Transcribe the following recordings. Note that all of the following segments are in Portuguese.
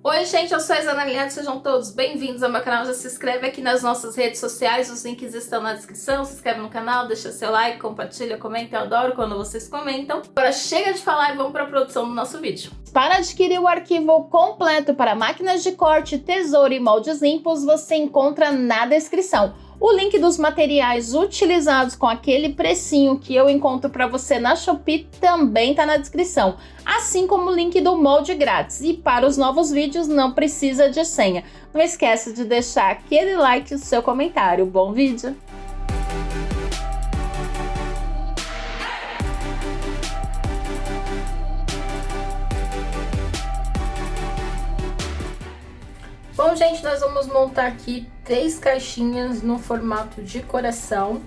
Oi gente, eu sou a Ana, sejam todos bem-vindos ao meu canal. Já se inscreve aqui nas nossas redes sociais, os links estão na descrição. Se inscreve no canal, deixa seu like, compartilha, comenta, eu adoro quando vocês comentam. Agora chega de falar e vamos para a produção do nosso vídeo. Para adquirir o arquivo completo para máquinas de corte, tesoura e moldes limpos, você encontra na descrição. O link dos materiais utilizados com aquele precinho que eu encontro para você na Shopee também está na descrição, assim como o link do molde grátis. E para os novos vídeos não precisa de senha. Não esqueça de deixar aquele like e o seu comentário. Bom vídeo! Bom, gente, nós vamos montar aqui 3 caixinhas no formato de coração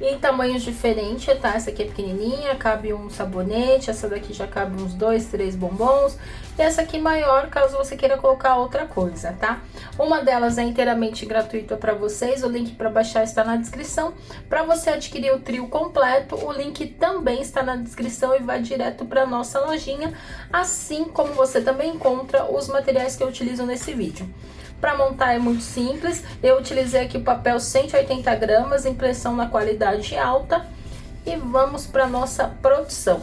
em tamanhos diferentes, tá? Essa aqui é pequenininha, cabe um sabonete, essa daqui já cabe uns 2, 3 bombons, e essa aqui maior, caso você queira colocar outra coisa, tá? Uma delas é inteiramente gratuita para vocês, o link para baixar está na descrição. Para você adquirir o trio completo, o link também está na descrição e vai direto para nossa lojinha, assim como você também encontra os materiais que eu utilizo nesse vídeo. Para montar é muito simples, eu utilizei aqui o papel 180 gramas, impressão na qualidade alta, e vamos para nossa produção.